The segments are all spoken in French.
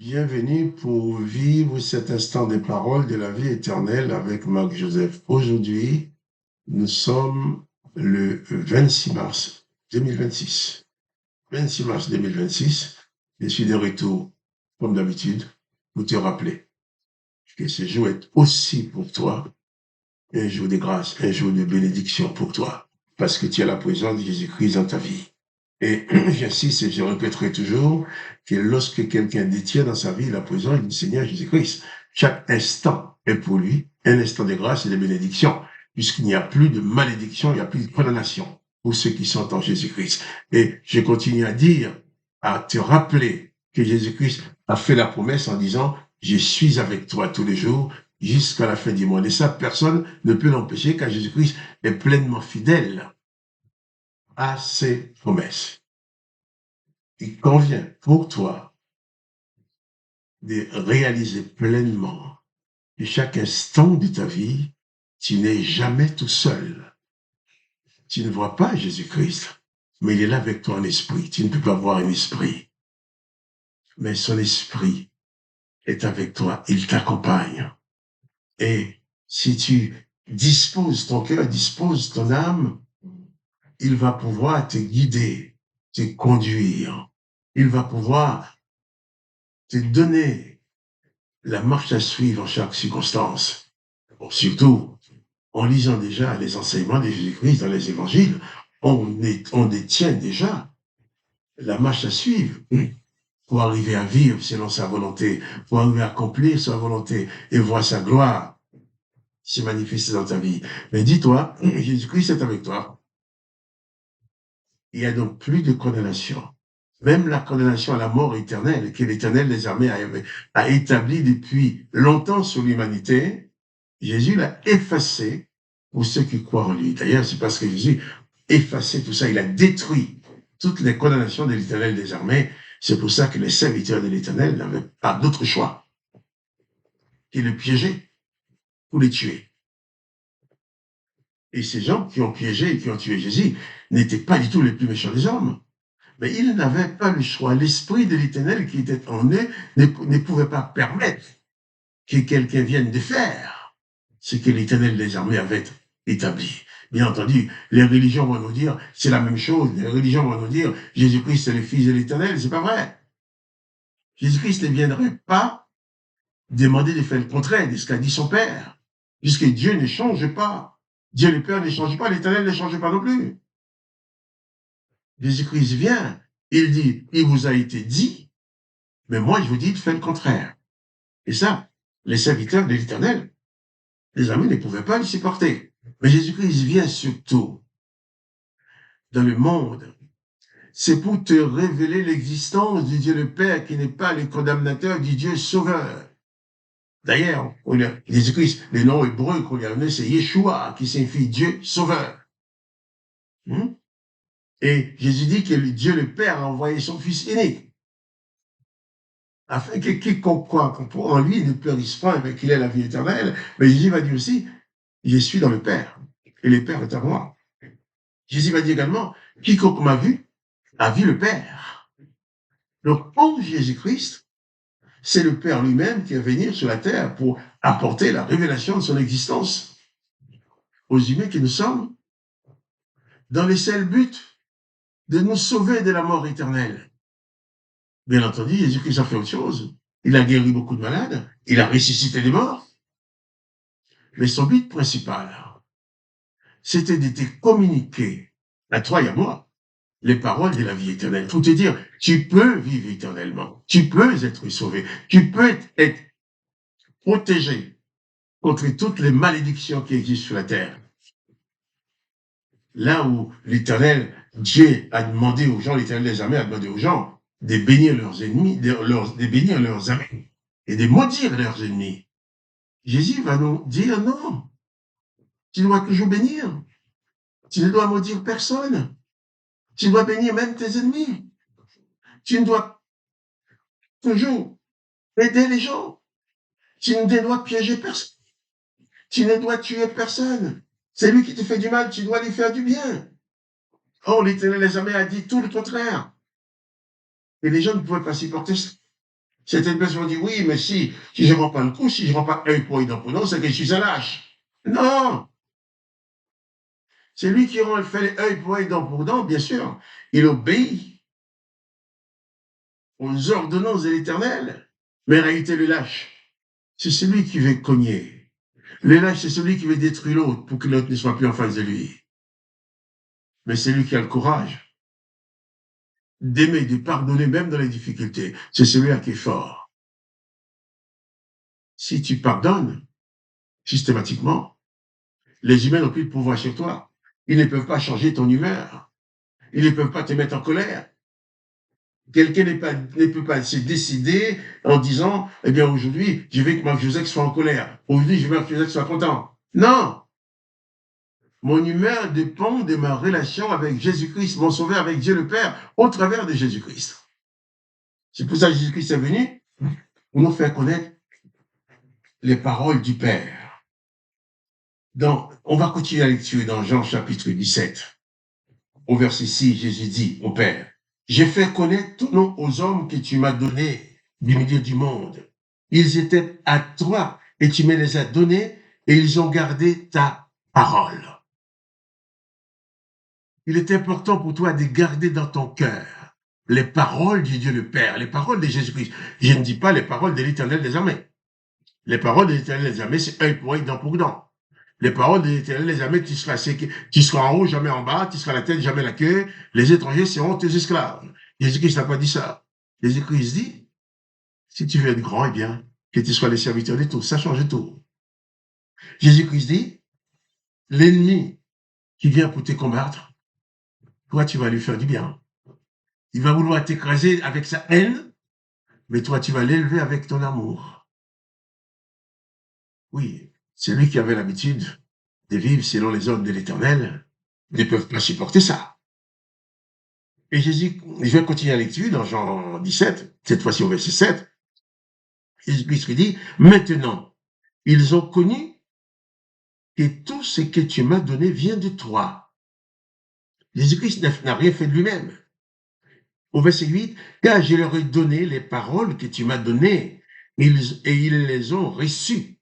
Bienvenue pour vivre cet instant des paroles de la vie éternelle avec Marc Joseph. Aujourd'hui, nous sommes le 26 mars 2026. 26 mars 2026, je suis de retour, comme d'habitude, pour te rappeler que ce jour est aussi pour toi un jour de grâce, un jour de bénédiction pour toi, parce que tu as la présence de Jésus-Christ dans ta vie. Et j'insiste et je répéterai toujours que lorsque quelqu'un détient dans sa vie la présence du Seigneur Jésus-Christ, chaque instant est pour lui un instant de grâce et de bénédiction, puisqu'il n'y a plus de malédiction, il n'y a plus de condamnation pour ceux qui sont en Jésus-Christ. Et je continue à dire, à te rappeler que Jésus-Christ a fait la promesse en disant, je suis avec toi tous les jours jusqu'à la fin du monde. Et ça, personne ne peut l'empêcher car Jésus-Christ est pleinement fidèle à ses promesses. Il convient pour toi de réaliser pleinement que chaque instant de ta vie, tu n'es jamais tout seul. Tu ne vois pas Jésus-Christ, mais il est là avec toi en esprit. Tu ne peux pas voir un esprit, mais son esprit est avec toi, il t'accompagne. Et si tu disposes ton cœur, disposes ton âme, il va pouvoir te guider, te conduire. Il va pouvoir te donner la marche à suivre en chaque circonstance. Bon, surtout, en lisant déjà les enseignements de Jésus-Christ dans les évangiles, on détient déjà la marche à suivre pour arriver à vivre selon sa volonté, pour arriver à accomplir sa volonté et voir sa gloire se manifester dans ta vie. Mais dis-toi, Jésus-Christ est avec toi. Il n'y a donc plus de condamnation. Même la condamnation à la mort éternelle, que l'Éternel des armées a établie depuis longtemps sur l'humanité, Jésus l'a effacé pour ceux qui croient en lui. D'ailleurs, c'est parce que Jésus a effacé tout ça, il a détruit toutes les condamnations de l'Éternel des armées. C'est pour ça que les serviteurs de l'Éternel n'avaient pas d'autre choix que de le piéger ou les tuer. Et ces gens qui ont piégé et qui ont tué Jésus n'étaient pas du tout les plus méchants des hommes. Mais ils n'avaient pas le choix. L'Esprit de l'Éternel qui était en eux ne pouvait pas permettre que quelqu'un vienne de faire ce que l'Éternel des armées avait établi. Bien entendu, les religions vont nous dire, c'est la même chose. Les religions vont nous dire, Jésus-Christ est le Fils de l'Éternel. C'est pas vrai. Jésus-Christ ne viendrait pas demander de faire le contraire de ce qu'a dit son Père, puisque Dieu ne change pas. Dieu le Père ne change pas, l'Éternel ne change pas non plus. Jésus-Christ vient, il dit, il vous a été dit, mais moi je vous dis de faire le contraire. Et ça, les serviteurs de l'Éternel, les amis ne pouvaient pas le supporter. Mais Jésus-Christ vient surtout dans le monde. C'est pour te révéler l'existence du Dieu le Père qui n'est pas le condamnateur du Dieu sauveur. D'ailleurs, Jésus-Christ, le nom hébreu qu'on lui a donné, c'est Yeshua, qui signifie Dieu sauveur. Et Jésus dit que le Dieu le Père a envoyé son Fils unique, afin que quiconque croit en lui ne périsse pas, mais qu'il ait la vie éternelle. Mais Jésus va dire aussi, je suis dans le Père, et le Père est à moi. Jésus va dire également, quiconque m'a vu, a vu le Père. Donc, en Jésus-Christ, c'est le Père lui-même qui est venu sur la terre pour apporter la révélation de son existence aux humains que nous sommes, dans le seul but de nous sauver de la mort éternelle. Bien entendu, Jésus-Christ a fait autre chose. Il a guéri beaucoup de malades, il a ressuscité les morts. Mais son but principal, c'était de te communiquer, à toi et à moi, les paroles de la vie éternelle. Pour te dire, tu peux vivre éternellement, tu peux être sauvé, tu peux être protégé contre toutes les malédictions qui existent sur la terre. Là où l'Éternel, Dieu a demandé aux gens, l'Éternel des armées a demandé aux gens de bénir leurs ennemis, de bénir leurs amis et de maudire leurs ennemis. Jésus va nous dire non. Tu dois toujours bénir. Tu ne dois maudire personne. Tu dois bénir même tes ennemis. Tu ne dois toujours aider les gens. Tu ne dois piéger personne. Tu ne dois tuer personne. C'est lui qui te fait du mal, tu dois lui faire du bien. Oh, l'Éternel des armées a dit tout le contraire. Et les gens ne pouvaient pas supporter ça. Certaines personnes disent, oui, mais si je ne rends pas le coup, si je ne rends pas œil pour œil, dent pour dent, c'est que je suis un lâche. Non! C'est lui qui fait œil pour œil, dent pour dent, bien sûr. Il obéit aux ordonnances de l'Éternel. Mais en réalité, le lâche, c'est celui qui veut cogner. Le lâche, c'est celui qui veut détruire l'autre pour que l'autre ne soit plus en face de lui. Mais c'est lui qui a le courage d'aimer, de pardonner même dans les difficultés. C'est celui-là qui est fort. Si tu pardonnes systématiquement, les humains n'ont plus de pouvoir sur toi. Ils ne peuvent pas changer ton humeur. Ils ne peuvent pas te mettre en colère. Quelqu'un ne peut pas se décider en disant, eh bien, aujourd'hui, je veux que Marc Joseph soit en colère. Aujourd'hui, je veux que Marc Joseph soit content. Non! Mon humeur dépend de ma relation avec Jésus-Christ, mon sauveur avec Dieu le Père, au travers de Jésus-Christ. C'est pour ça que Jésus-Christ est venu pour nous faire connaître les paroles du Père. On va continuer la lecture dans Jean chapitre 17. Au verset 6, Jésus dit au Père, « J'ai fait connaître ton nom aux hommes que tu m'as donnés du milieu du monde. Ils étaient à toi et tu me les as donnés et ils ont gardé ta parole. » Il est important pour toi de garder dans ton cœur les paroles du Dieu le Père, les paroles de Jésus-Christ. Je ne dis pas les paroles de l'Éternel des armées. Les paroles de l'Éternel des armées, c'est œil pour œil, dent pour dent. Les paroles de l'Éternel des armées, tu seras en haut, jamais en bas, tu seras la tête, jamais la queue. Les étrangers seront tes esclaves. Jésus-Christ n'a pas dit ça. Jésus-Christ dit, si tu veux être grand, eh bien, que tu sois le serviteur de tous. Ça change tout. Jésus-Christ dit, l'ennemi qui vient pour te combattre, toi, tu vas lui faire du bien. Il va vouloir t'écraser avec sa haine, mais toi, tu vas l'élever avec ton amour. Oui, c'est lui qui avait l'habitude de vivre selon les ordres de l'Éternel, ne peuvent pas supporter ça. Et Jésus, je vais continuer la lecture dans Jean 17, cette fois-ci au verset 7. Jésus-Christ dit, maintenant, ils ont connu que tout ce que tu m'as donné vient de toi. Jésus-Christ n'a rien fait de lui-même. Au verset 8, car je leur ai donné les paroles que tu m'as données, et ils les ont reçues.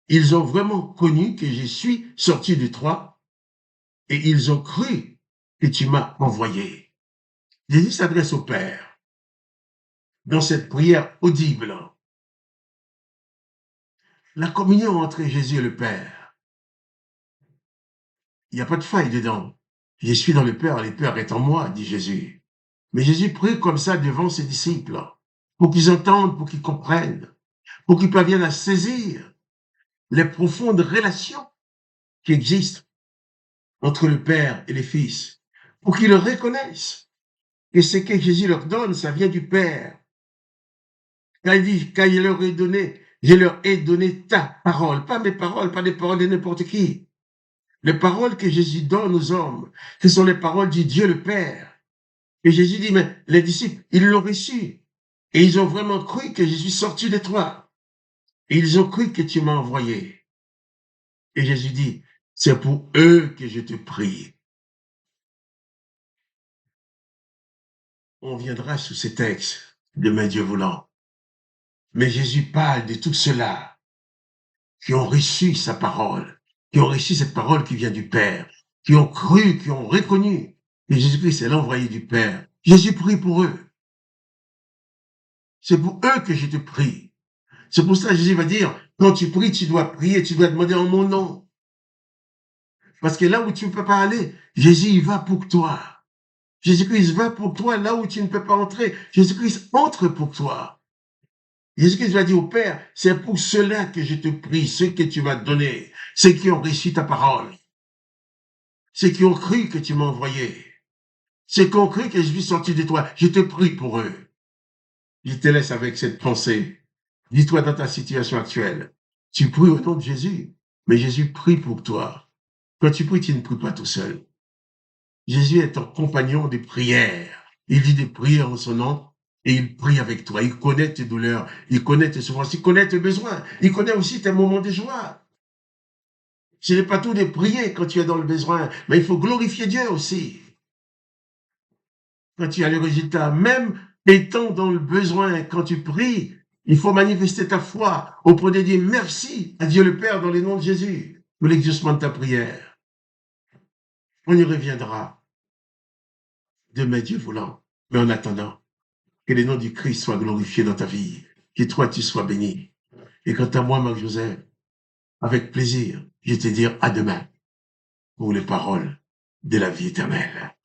Ils ont vraiment connu que je suis sorti de toi, et ils ont cru que tu m'as envoyé. Jésus s'adresse au Père dans cette prière audible. La communion entre Jésus et le Père, il n'y a pas de faille dedans. Je suis dans le Père est en moi, dit Jésus. Mais Jésus prie comme ça devant ses disciples, pour qu'ils entendent, pour qu'ils comprennent, pour qu'ils parviennent à saisir les profondes relations qui existent entre le Père et les Fils, pour qu'ils reconnaissent que ce que Jésus leur donne, ça vient du Père. Quand il dit, quand il leur est donné, je leur ai donné ta parole, pas mes paroles, pas les paroles de n'importe qui. Les paroles que Jésus donne aux hommes, ce sont les paroles du Dieu le Père. Et Jésus dit, mais les disciples, ils l'ont reçu. Et ils ont vraiment cru que je suis sorti de toi. Et ils ont cru que tu m'as envoyé. Et Jésus dit, c'est pour eux que je te prie. On viendra sous ces textes, demain Dieu voulant. Mais Jésus parle de tout cela qui ont reçu sa parole, qui ont reçu cette parole qui vient du Père, qui ont cru, qui ont reconnu que Jésus-Christ est l'envoyé du Père. Jésus prie pour eux. C'est pour eux que je te prie. C'est pour ça que Jésus va dire, quand tu pries, tu dois prier, tu dois demander en mon nom. Parce que là où tu ne peux pas aller, Jésus, il va pour toi. Jésus-Christ va pour toi là où tu ne peux pas entrer. Jésus-Christ entre pour toi. Jésus-Christ va dire au Père, c'est pour cela que je te prie, ce que tu m'as donné, ceux qui ont reçu ta parole, ceux qui ont cru que tu m'as envoyé, ceux qui ont cru que je suis sorti de toi. Je te prie pour eux. Je te laisse avec cette pensée. Dis-toi dans ta situation actuelle, tu pries au nom de Jésus, mais Jésus prie pour toi. Quand tu pries, tu ne pries pas tout seul. Jésus est ton compagnon de prière. Il dit des prières en son nom et il prie avec toi. Il connaît tes douleurs, il connaît tes souffrances, il connaît tes besoins, il connaît aussi tes moments de joie. Ce n'est pas tout de prier quand tu es dans le besoin, mais il faut glorifier Dieu aussi. Quand tu as le résultat, même Étant dans le besoin, quand tu pries, il faut manifester ta foi auprès de Dieu. Merci à Dieu le Père dans le nom de Jésus pour l'exaucement de ta prière. On y reviendra demain, Dieu voulant. Mais en attendant, que le nom du Christ soit glorifié dans ta vie, que toi tu sois béni. Et quant à moi, Marc-Joseph, avec plaisir, je te dis à demain pour les paroles de la vie éternelle.